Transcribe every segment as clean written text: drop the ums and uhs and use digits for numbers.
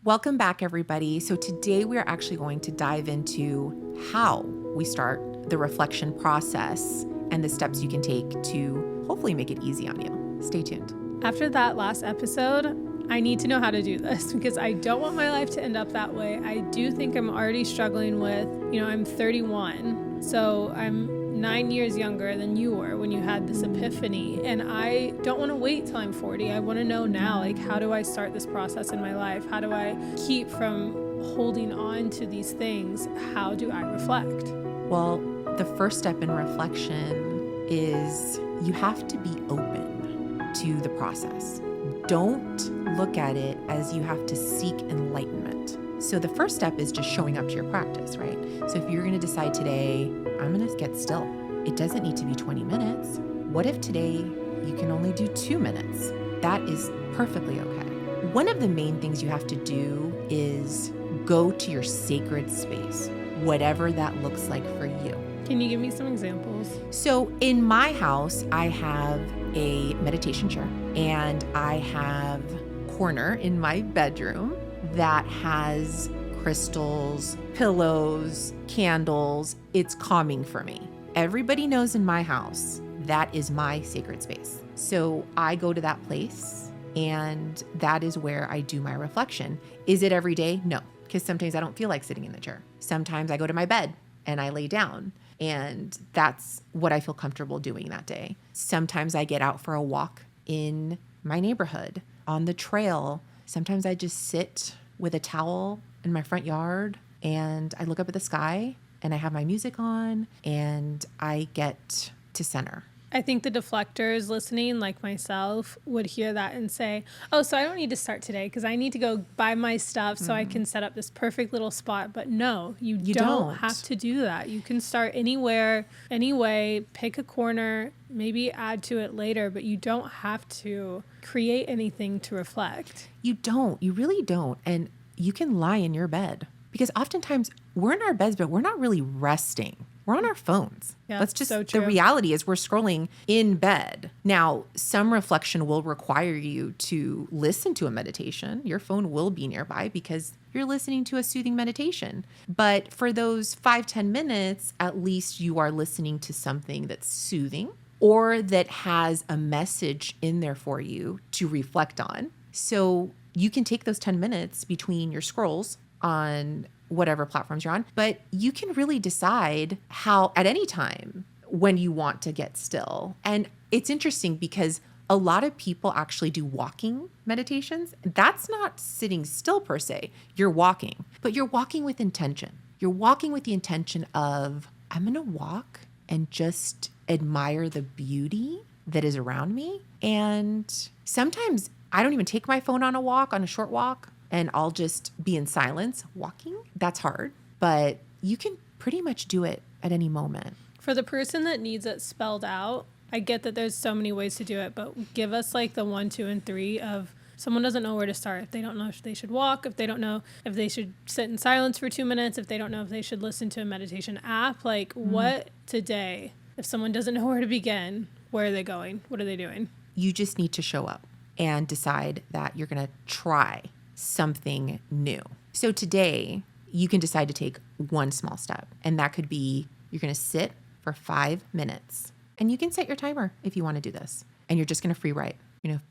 Welcome back, everybody. So today we are actually going to dive into how we start the reflection process and the steps you can take to hopefully make it easy on you. Stay tuned. After that last episode, I need to know how to do this because I don't want my life to end up that way. I do think I'm already struggling with, I'm 31, so I'm 9 years younger than you were when you had this epiphany, and I don't want to wait till I'm 40. I want to know now, how do I start this process in my life? How do I keep from holding on to these things? How do I reflect? Well, the first step in reflection is you have to be open to the process. Don't look at it as you have to seek enlightenment. So the first step is just showing up to your practice, right? So if you're going to decide today, I'm going to get still. It doesn't need to be 20 minutes. What if today you can only do 2 minutes? That is perfectly okay. One of the main things you have to do is go to your sacred space, whatever that looks like for you. Can you give me some examples? So in my house, I have a meditation chair and I have a corner in my bedroom that has crystals, pillows, candles. It's calming for me. Everybody knows in my house that is my sacred space. So I go to that place and that is where I do my reflection. Is it every day? No, because sometimes I don't feel like sitting in the chair. Sometimes I go to my bed and I lay down. And that's what I feel comfortable doing that day. Sometimes I get out for a walk in my neighborhood, on the trail. Sometimes I just sit with a towel in my front yard and I look up at the sky and I have my music on and I get to center. I think the deflectors listening, like myself, would hear that and say, oh, so I don't need to start today because I need to go buy my stuff so I can set up this perfect little spot. But no, you don't have to do that. You can start anywhere, anyway, pick a corner, maybe add to it later, but you don't have to create anything to reflect. You don't. You really don't. And you can lie in your bed because oftentimes we're in our beds, but we're not really resting. We're on our phones. Yeah, that's just so true. The reality is we're scrolling in bed. Now, some reflection will require you to listen to a meditation. Your phone will be nearby because you're listening to a soothing meditation. But for those 5-10 minutes, at least you are listening to something that's soothing or that has a message in there for you to reflect on. So you can take those 10 minutes between your scrolls on whatever platforms you're on, but you can really decide how at any time when you want to get still. And it's interesting because a lot of people actually do walking meditations. That's not sitting still per se. You're walking, but you're walking with intention. You're walking with the intention of, I'm going to walk and just admire the beauty that is around me. And sometimes I don't even take my phone on a short walk. And I'll just be in silence walking. That's hard, but you can pretty much do it at any moment. For the person that needs it spelled out, I get that there's so many ways to do it, but give us like the 1, 2, and 3 of someone doesn't know where to start. If they don't know if they should walk, if they don't know if they should sit in silence for 2 minutes, if they don't know if they should listen to a meditation app, what today, if someone doesn't know where to begin, where are they going? What are they doing? You just need to show up and decide that you're going to try something new. So today you can decide to take one small step, and that could be you're going to sit for 5 minutes, and you can set your timer if you want to do this, and you're just going to free write.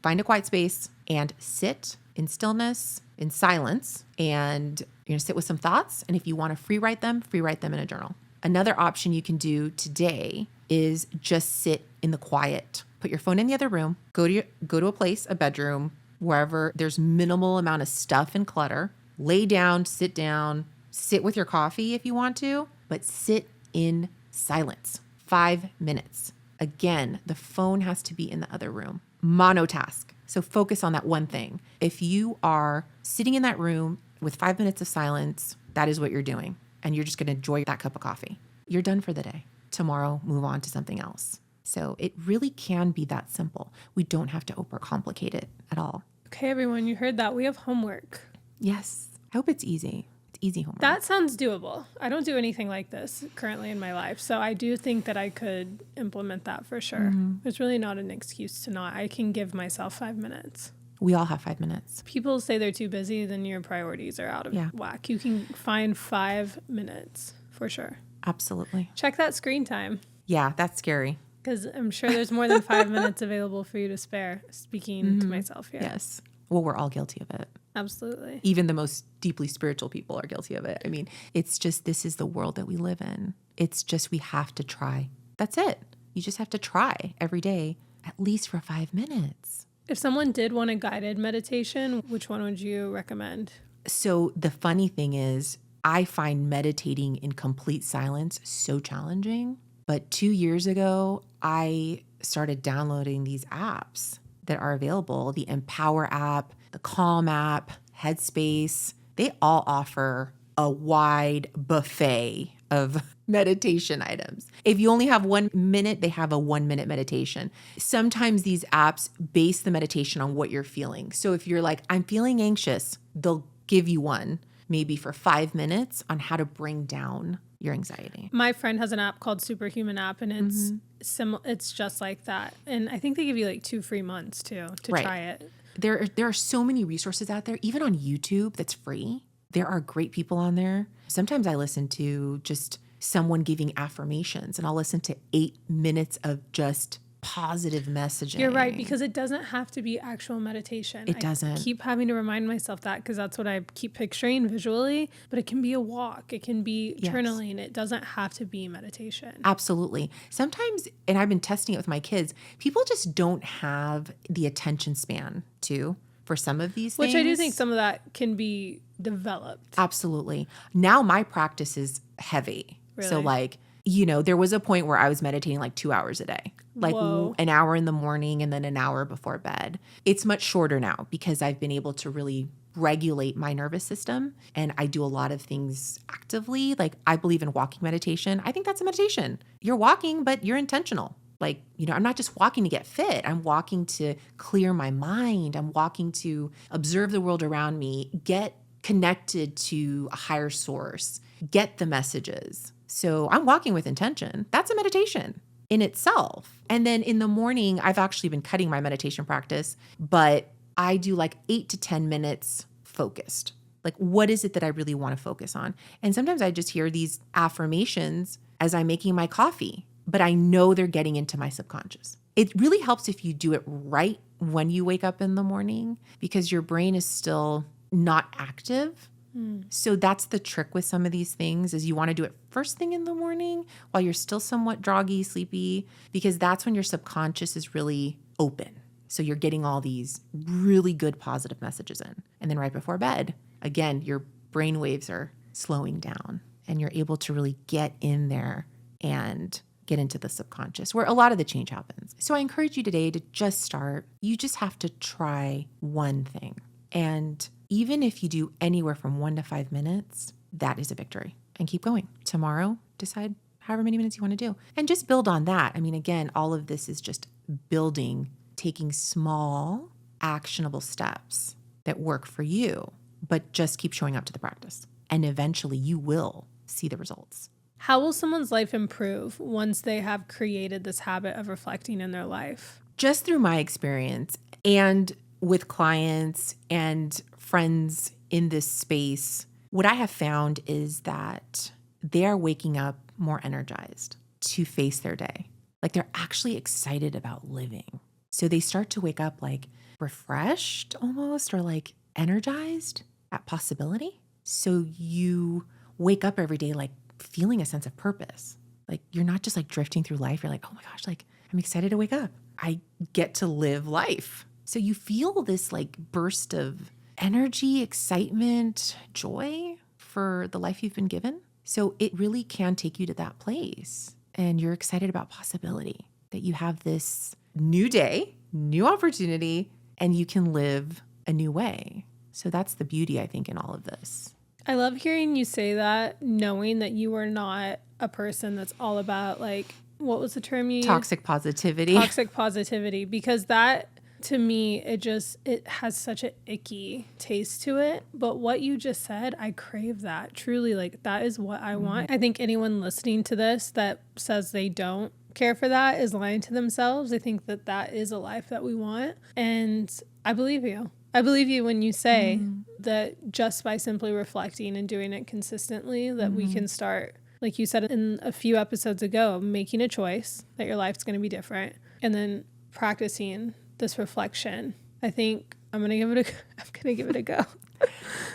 Find a quiet space and sit in stillness, in silence, and you're going to sit with some thoughts. And if you want to free write them in a journal. Another option you can do today is just sit in the quiet. Put your phone in the other room, go to a place, a bedroom, wherever there's minimal amount of stuff and clutter. Lay down, sit with your coffee if you want to, but sit in silence. 5 minutes. Again, the phone has to be in the other room. Monotask. So focus on that one thing. If you are sitting in that room with 5 minutes of silence, that is what you're doing. And you're just going to enjoy that cup of coffee. You're done for the day. Tomorrow, move on to something else. So it really can be that simple. We don't have to overcomplicate it at all. Okay, everyone, you heard that. We have homework. Yes. I hope it's easy. It's easy homework. That sounds doable. I don't do anything like this currently in my life. So I do think that I could implement that for sure. There's really not an excuse to not. I can give myself 5 minutes. We all have 5 minutes. People say they're too busy, then your priorities are out of whack. You can find 5 minutes for sure. Absolutely. Check that screen time. Yeah, that's scary. Because I'm sure there's more than 5 minutes available for you to spare, speaking to myself here. Yes. Well, we're all guilty of it. Absolutely. Even the most deeply spiritual people are guilty of it. I mean, it's just, this is the world that we live in. It's just, we have to try. That's it. You just have to try every day, at least for 5 minutes. If someone did want a guided meditation, which one would you recommend? So the funny thing is, I find meditating in complete silence so challenging. But 2 years ago, I started downloading these apps that are available, the Empower app, the Calm app, Headspace. They all offer a wide buffet of meditation items. If you only have 1 minute, they have a 1 minute meditation. Sometimes these apps base the meditation on what you're feeling. So if you're like, I'm feeling anxious, they'll give you one maybe for 5 minutes on how to bring down your anxiety. My friend has an app called Superhuman app, and it's it's just like that. And I think they give you like 2 free months too to try it. There are so many resources out there, even on YouTube, that's free. There are great people on there. Sometimes I listen to just someone giving affirmations, and I'll listen to 8 minutes of just positive messaging. You're right, because it doesn't have to be actual meditation. It doesn't. I keep having to remind myself that because that's what I keep picturing visually, but it can be a walk. It can be journaling. It doesn't have to be meditation. Absolutely. Sometimes, and I've been testing it with my kids, people just don't have the attention span too for some of these things. Which I do think some of that can be developed. Absolutely. Now my practice is heavy. Really? So like, there was a point where I was meditating like 2 hours a day, like Whoa. an hour in the morning and then an hour before bed. It's much shorter now because I've been able to really regulate my nervous system, and I do a lot of things actively. Like I believe in walking meditation. I think that's a meditation. You're walking, but you're intentional. Like, I'm not just walking to get fit. I'm walking to clear my mind. I'm walking to observe the world around me, get connected to a higher source, get the messages. So I'm walking with intention. That's a meditation in itself. And then in the morning, I've actually been cutting my meditation practice, but I do like 8 to 10 minutes focused. Like, what is it that I really want to focus on? And sometimes I just hear these affirmations as I'm making my coffee, but I know they're getting into my subconscious. It really helps if you do it right when you wake up in the morning because your brain is still not active. So that's the trick with some of these things is you want to do it first thing in the morning while you're still somewhat groggy, sleepy, because that's when your subconscious is really open. So you're getting all these really good positive messages in. And then right before bed, again, your brain waves are slowing down and you're able to really get in there and get into the subconscious where a lot of the change happens. So I encourage you today to just start. You just have to try one thing. And even if you do anywhere from 1 to 5 minutes, that is a victory. And keep going. Tomorrow, decide however many minutes you want to do. And just build on that. I mean, again, all of this is just building, taking small, actionable steps that work for you, but just keep showing up to the practice. And eventually you will see the results. How will someone's life improve once they have created this habit of reflecting in their life? Just through my experience and with clients and friends in this space, what I have found is that they are waking up more energized to face their day. Like they're actually excited about living. So they start to wake up like refreshed almost or like energized at possibility. So you wake up every day like feeling a sense of purpose. Like you're not just like drifting through life. You're like, oh my gosh, like I'm excited to wake up. I get to live life. So you feel this like burst of energy, excitement, joy for the life you've been given. So it really can take you to that place. And you're excited about possibility, that you have this new day, new opportunity, and you can live a new way. So that's the beauty, I think, in all of this. I love hearing you say that, knowing that you are not a person that's all about like, what was the term you used? Toxic positivity. Toxic positivity, because that to me, it has such an icky taste to it. But what you just said, I crave that. Truly, like that is what I want. I think anyone listening to this that says they don't care for that is lying to themselves. I think that that is a life that we want. And I believe you. I believe you when you say that just by simply reflecting and doing it consistently, that we can start, like you said in a few episodes ago, making a choice that your life's going to be different, and then practicing this reflection. I think I'm going to give it a go.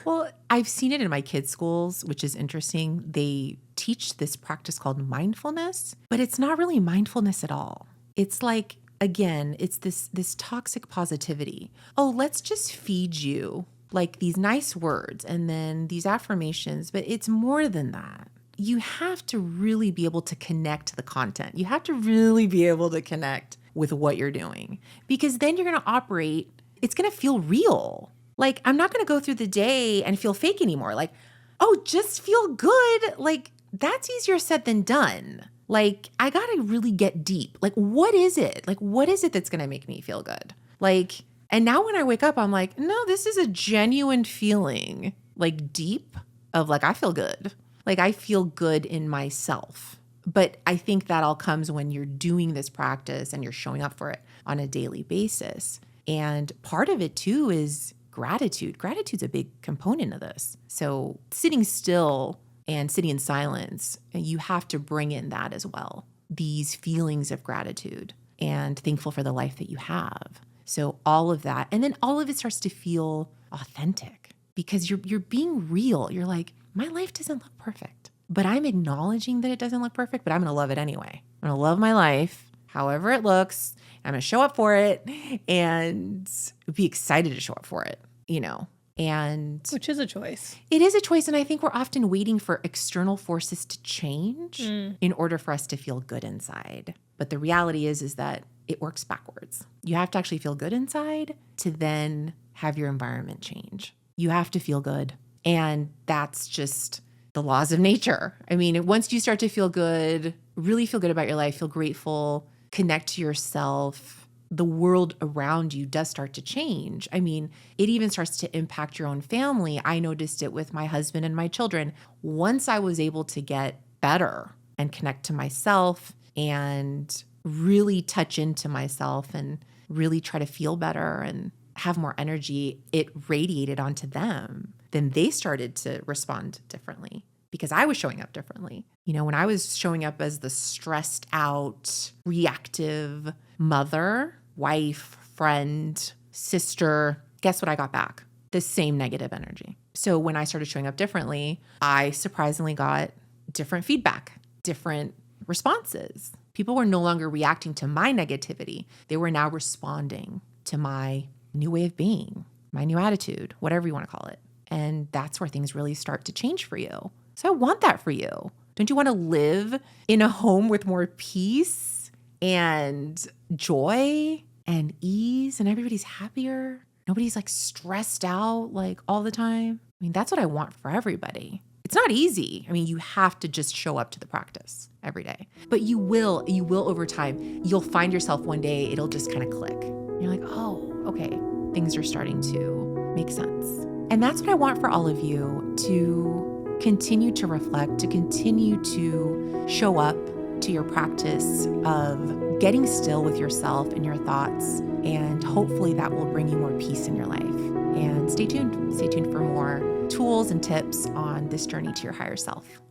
Well, I've seen it in my kids' schools, which is interesting. They teach this practice called mindfulness, but it's not really mindfulness at all. It's like, again, it's this toxic positivity. Oh, let's just feed you like these nice words and then these affirmations, but it's more than that. You have to really be able to connect to the content. You have to really be able to connect with what you're doing, because then you're going to operate, it's going to feel real. Like, I'm not going to go through the day and feel fake anymore. Like, oh, just feel good. Like, that's easier said than done. Like, I got to really get deep. Like, what is it? Like, what is it that's going to make me feel good? Like, and now when I wake up, I'm like, no, this is a genuine feeling, like deep of like, I feel good. Like, I feel good in myself. But I think that all comes when you're doing this practice and you're showing up for it on a daily basis. And part of it too is gratitude. Gratitude's a big component of this. So sitting still and sitting in silence, you have to bring in that as well. These feelings of gratitude and thankful for the life that you have. So all of that, and then all of it starts to feel authentic because you're being real. You're like, my life doesn't look perfect, but I'm acknowledging that it doesn't look perfect, but I'm going to love it anyway. I'm going to love my life, however it looks. I'm going to show up for it and be excited to show up for it, you know, and which is a choice. It is a choice. And I think we're often waiting for external forces to change in order for us to feel good inside. But the reality is that it works backwards. You have to actually feel good inside to then have your environment change. You have to feel good. And that's just the laws of nature. I mean, once you start to feel good, really feel good about your life, feel grateful, connect to yourself, the world around you does start to change. I mean, it even starts to impact your own family. I noticed it with my husband and my children. Once I was able to get better and connect to myself and really touch into myself and really try to feel better and have more energy, it radiated onto them. Then they started to respond differently because I was showing up differently. You know, when I was showing up as the stressed out, reactive mother, wife, friend, sister, guess what I got back? The same negative energy. So when I started showing up differently, I surprisingly got different feedback, different responses. People were no longer reacting to my negativity. They were now responding to my new way of being, my new attitude, whatever you want to call it. And that's where things really start to change for you. So I want that for you. Don't you want to live in a home with more peace and joy and ease and everybody's happier? Nobody's like stressed out like all the time. I mean, that's what I want for everybody. It's not easy. I mean, you have to just show up to the practice every day, but you will over time. You'll find yourself one day, it'll just kind of click. You're like, oh, okay, things are starting to make sense. And that's what I want for all of you, to continue to reflect, to continue to show up to your practice of getting still with yourself and your thoughts. And hopefully that will bring you more peace in your life. And stay tuned. Stay tuned for more tools and tips on this journey to your higher self.